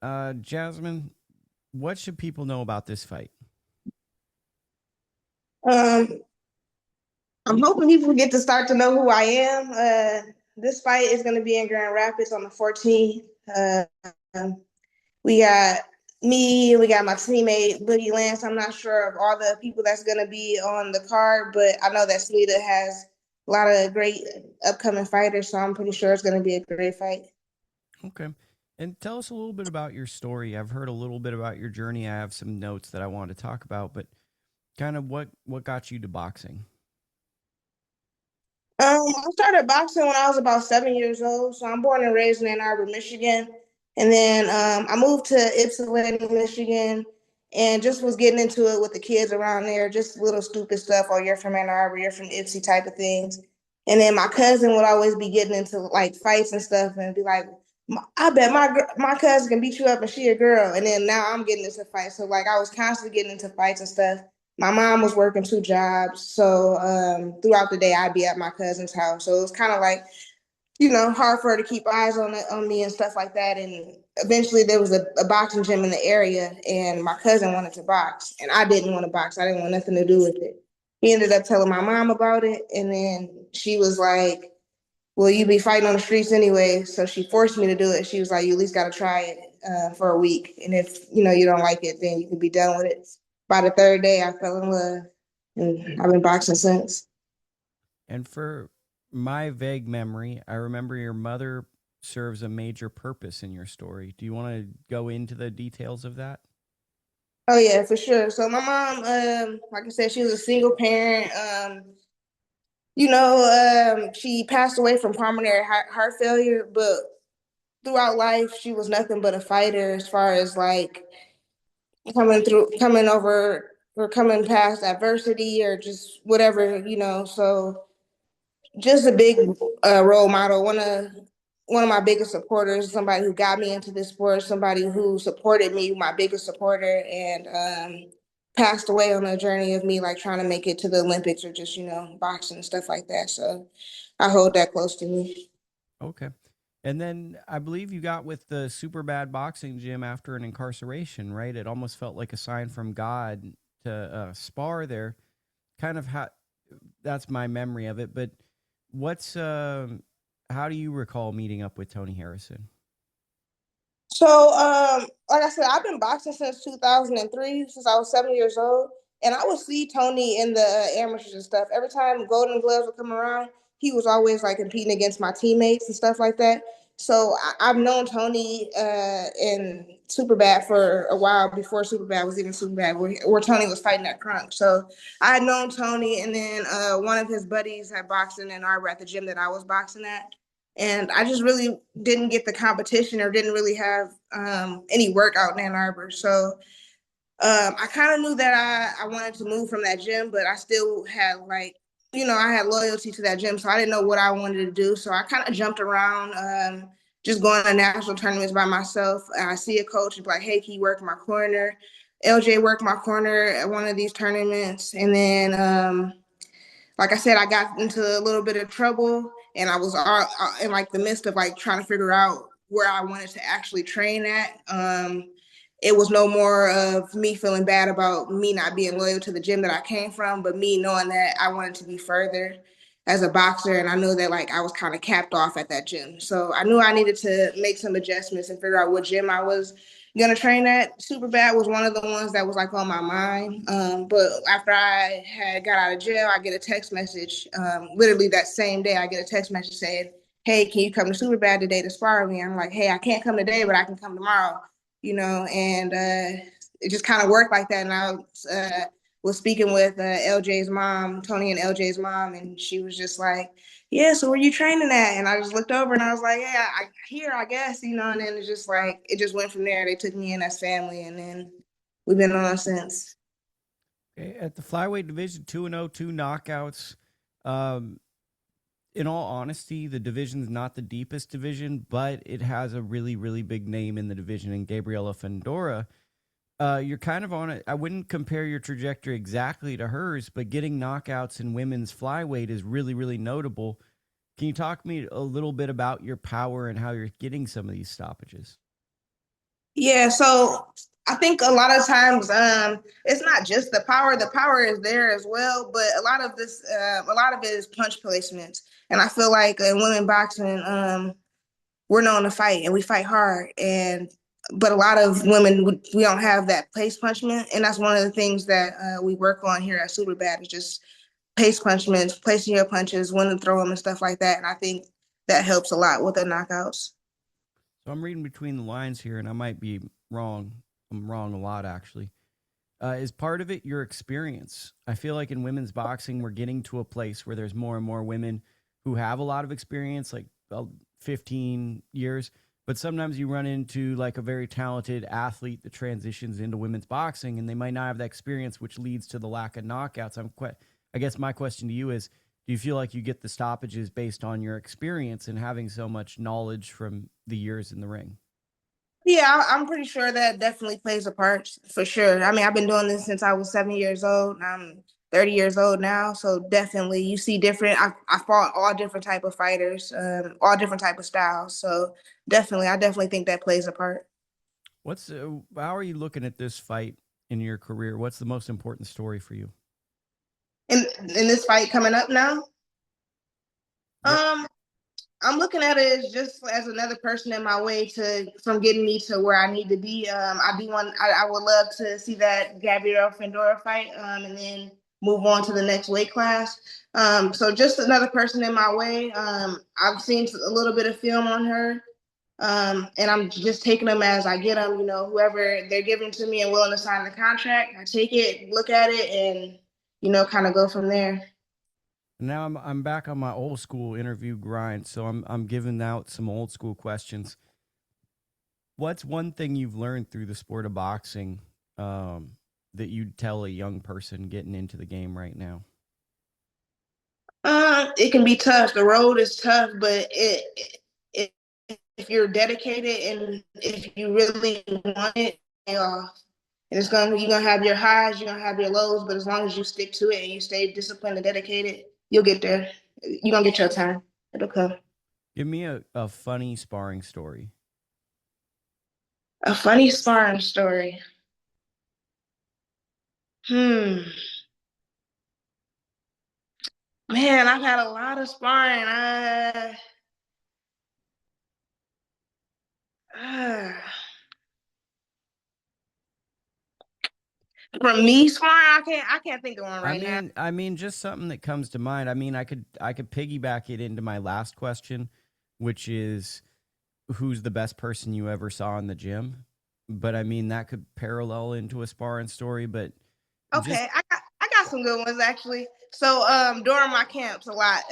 Jasmine, what should people know about this fight? Um, I'm hoping people get to start to know who I am. This fight is going to be in Grand Rapids on the 14th. We got me, we got my teammate Boogie Lance. I'm not sure of all the people that's going to be on the card, but I know that Salita has a lot of great upcoming fighters, so I'm pretty sure it's going to be a great fight. Okay. And tell us a little bit about your story. I've heard a little bit about your journey. I have some notes that I want to talk about, but kind of what got you to boxing? I started boxing when I was about 7 years old. So I'm born and raised in Ann Arbor, Michigan. And then I moved to Ypsilanti, Michigan, and just was getting into it with the kids around there, just little stupid stuff. Oh, you're from Ann Arbor, you're from Ypsi type of things. And then my cousin would always be getting into like fights and stuff and be like, I bet my cousin can beat you up and she a girl. And then now I'm getting into fights. So like I was constantly getting into fights and stuff. My mom was working two jobs, so throughout the day I'd be at my cousin's house. So it was kind of like, hard for her to keep eyes on me and stuff like that. And eventually there was a boxing gym in the area, and my cousin wanted to box, and I didn't want to box. I didn't want nothing to do with it. He ended up telling my mom about it, and then she was like, "Well, you be fighting on the streets anyway." So she forced me to do it. She was like, "You at least got to try it for a week, and if you don't like it, then you can be done with it." By the third day, I fell in love, and I've been boxing since. And for my vague memory, I remember your mother serves a major purpose in your story. Do you want to go into the details of that? Oh yeah, for sure. So my mom, like I said, she was a single parent. She passed away from pulmonary heart failure, but throughout life, she was nothing but a fighter as far as like coming over or coming past adversity or just whatever. So just a big role model. One of my biggest supporters, somebody who got me into this sport, somebody who supported me, my biggest supporter, and passed away on the journey of me like trying to make it to the Olympics or just boxing and stuff like that. So I hold that close to me. Okay. And then I believe you got with the super bad boxing gym after an incarceration, right? It almost felt like a sign from God to spar there. Kind of how that's my memory of it. But what's how do you recall meeting up with Tony Harrison? So, like I said, I've been boxing since 2003, since I was 7 years old. And I would see Tony in the amateurs and stuff. Every time Golden Gloves would come around, he was always like competing against my teammates and stuff like that. So I've known Tony in Superbad for a while before Superbad was even Superbad, where Tony was fighting at Crunk. So I had known Tony, and then one of his buddies had boxing in Arbor at the gym that I was boxing at, and I just really didn't get the competition or didn't really have any work out in Ann Arbor. So I kind of knew that I wanted to move from that gym, but I still had like, I had loyalty to that gym. So I didn't know what I wanted to do. So I kind of jumped around, just going to national tournaments by myself. I see a coach and be like, hey, can you work my corner? LJ worked my corner at one of these tournaments. And then like I said, I got into a little bit of trouble, and I was in like the midst of like trying to figure out where I wanted to actually train at. It was no more of me feeling bad about me not being loyal to the gym that I came from, but me knowing that I wanted to be further as a boxer, and I knew that like I was kind of capped off at that gym. So I knew I needed to make some adjustments and figure out what gym I was gonna train at. Super Bad was one of the ones that was like on my mind. But after I had got out of jail, I get a text message. Literally that same day, I get a text message saying, "Hey, can you come to Super Bad today to spar with me?" I'm like, "Hey, I can't come today, but I can come tomorrow." And it just kind of worked like that. And I was speaking with LJ's mom, Tony and LJ's mom, and she was just like, yeah, so where you training at? And I just looked over and I was like, yeah, here, I guess. And then it's just like, it just went from there. They took me in as family, and then we've been on since. Okay, at the flyweight division, 2-0, two knockouts. Um, in all honesty, the division's not the deepest division, but it has a really, really big name in the division in Gabriela Fundora. You're kind of on it. I wouldn't compare your trajectory exactly to hers, but getting knockouts in women's flyweight is really, really notable. Can you talk to me a little bit about your power and how you're getting some of these stoppages? Yeah, so I think a lot of times it's not just the power. The power is there as well, but a lot of it is punch placements. And I feel like in women boxing, we're known to fight and we fight hard. But a lot of women, we don't have that pace punishment, and that's one of the things that we work on here at Super Bad is just pace punishments, placing your punches, when to throw them, and stuff like that. And I think that helps a lot with the knockouts. So I'm reading between the lines here, and I might be wrong. I'm wrong a lot, actually. Is part of it your experience? I feel like in women's boxing, we're getting to a place where there's more and more women who have a lot of experience, like 15 years. But sometimes you run into like a very talented athlete that transitions into women's boxing, and they might not have that experience, which leads to the lack of knockouts. I guess my question to you is, do you feel like you get the stoppages based on your experience and having so much knowledge from the years in the ring? Yeah, I'm pretty sure that definitely plays a part for sure. I mean, I've been doing this since I was 7 years old. I'm 30 years old now, so definitely you see different. I fought all different type of fighters, all different type of styles. So I definitely think that plays a part. What's how are you looking at this fight in your career? What's the most important story for you? In this fight coming up now, Yep. um, I'm looking at it as just as another person in my way to from getting me to where I need to be. I would love to see that Gabriela Fundora fight, and then move on to the next weight class. So just another person in my way. I've seen a little bit of film on her, and I'm just taking them as I get them. You know, whoever they're giving to me and willing to sign the contract, I take it, look at it, and kind of go from there. Now I'm back on my old school interview grind, so I'm giving out some old school questions. What's one thing you've learned through the sport of boxing that you'd tell a young person getting into the game right now? It can be tough. The road is tough, but it if you're dedicated and if you really want it, and you're gonna have your highs, you're gonna have your lows, but as long as you stick to it and you stay disciplined and dedicated, you'll get there. You're gonna get your time. It'll come. Give me a funny sparring story. A funny sparring story. Hmm. Man, I've had a lot of sparring. Uh, from me sparring, I can't think of one I right now. mean, I mean, just something that comes to mind. I mean, I could piggyback it into my last question, which is who's the best person you ever saw in the gym? But I mean, that could parallel into a sparring story. But just Okay, I got some good ones actually. So during my camps a lot,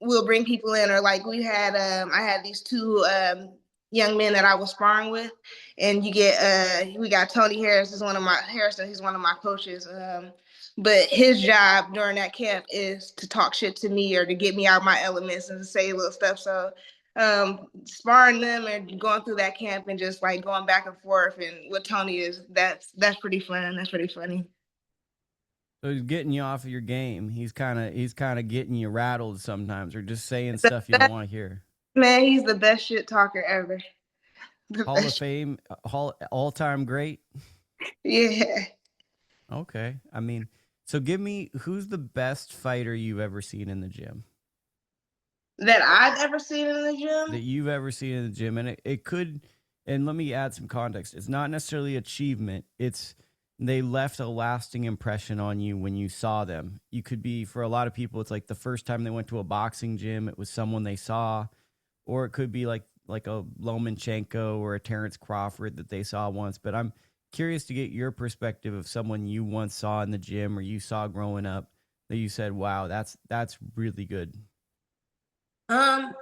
we'll bring people in, or like I had these two young men that I was sparring with, and we got Tony Harrison, he's one of my coaches. But his job during that camp is to talk shit to me or to get me out of my elements and to say little stuff. So sparring them and going through that camp and just like going back and forth and what Tony is, that's pretty fun. That's pretty funny. so he's getting you off of your game. He's kind of getting you rattled sometimes, or just saying stuff you don't want to hear. Man, he's the best shit talker ever. The Hall of best. Fame, all time great. Yeah. Okay, I mean, so give me who's the best fighter you've ever seen in the gym? That I've ever seen in the That gym. you've ever seen in the gym, and it could. And let me add some context. It's not necessarily achievement. It's they left a lasting impression on you when you saw them. You could be for a lot of people. It's like the first time they went to a boxing gym. It was someone they saw, or it could be like a Lomachenko or a Terrence Crawford that they saw once. But I'm curious to get your perspective of someone you once saw in the gym or you saw growing up that you said, "Wow, that's really good." Um,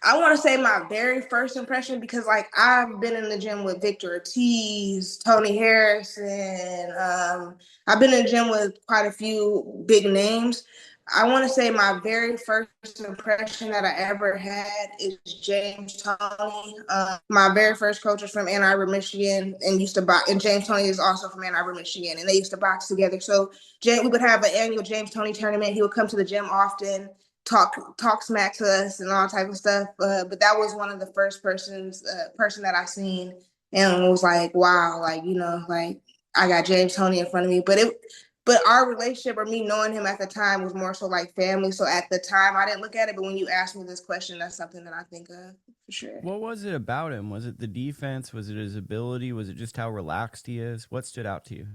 I want to say my very first impression because like I've been in the gym with Victor Ortiz, Tony Harrison. I've been in the gym with quite a few big names. I want to say my very first impression that I ever had is James Tony. My very first coach was from Ann Arbor, Michigan, and used to box. And James Tony is also from Ann Arbor, Michigan, and they used to box together. So we would have an annual James Tony tournament. He would come to the gym often, talk smack to us and all type of stuff. But that was one of the first person that I seen. and was like, wow, like, you know, like I got James Toney in front of me. But our relationship or me knowing him at the time was more so like family. So at the time I didn't look at it, but when you ask me this question, that's something that I think of for sure. What was it about him? Was it the defense? Was it his ability? Was it just how relaxed he is? What stood out to you?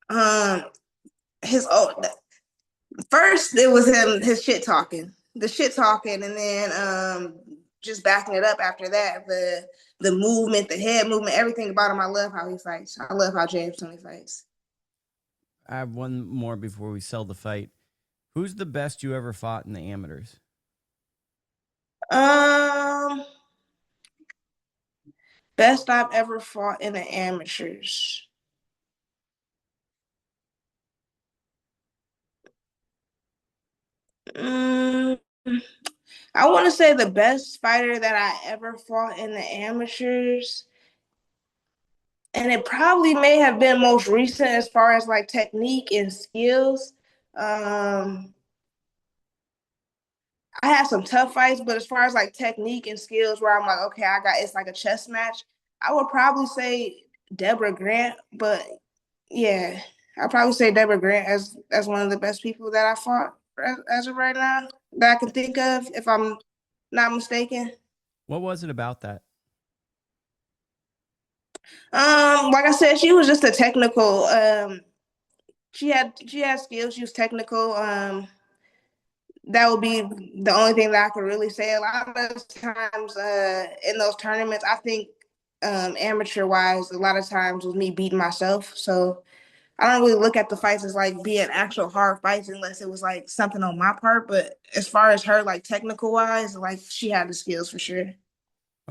Um his first it was him, his shit talking. The shit talking, and then just backing it up after that. The movement, the head movement, everything about him. I love how he fights. I love how James Toney fights. I have one more before we sell the fight. Who's the best you ever fought in the amateurs? Um, Best I've ever fought in the amateurs. Um, I want to say the best fighter that I ever fought in the amateurs, and it probably may have been most recent as far as like technique and skills. Um, I had some tough fights, but as far as like technique and skills, where I'm like, okay, I got it's like a chess match. I would probably say Deborah Grant, but yeah, I'd probably say Deborah Grant as one of the best people that I fought as of right now that I can think of, if I'm not mistaken. What was it about that? Like I said, she was just a technical. She had skills. She was technical. That would be the only thing that I could really say. A lot of times in those tournaments, I think amateur wise, a lot of times was me beating myself. So I don't really look at the fights as like being actual hard fights unless it was like something on my part. But as far as her like technical wise, like she had the skills for sure.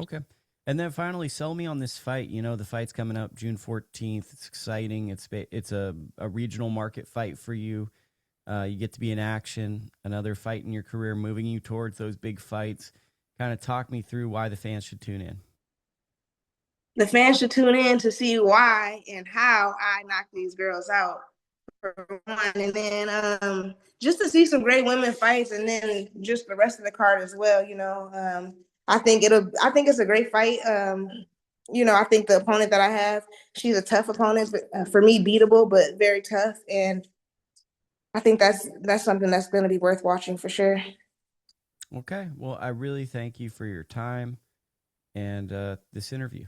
Okay. And then finally, sell me on this fight. You know, the fight's coming up June 14th. It's exciting. It's a regional market fight for you. You get to be in action, another fight in your career, moving you towards those big fights. Kind of talk me through why the fans should tune in. The fans should tune in to see why and how I knock these girls out for one, and then just to see some great women fights, and then just the rest of the card as well. You know, I think it's a great fight. You know, I think the opponent that I have, she's a tough opponent, but for me, beatable, but very tough, and I think that's something that's going to be worth watching for sure. Okay. Well, I really thank you for your time and this interview.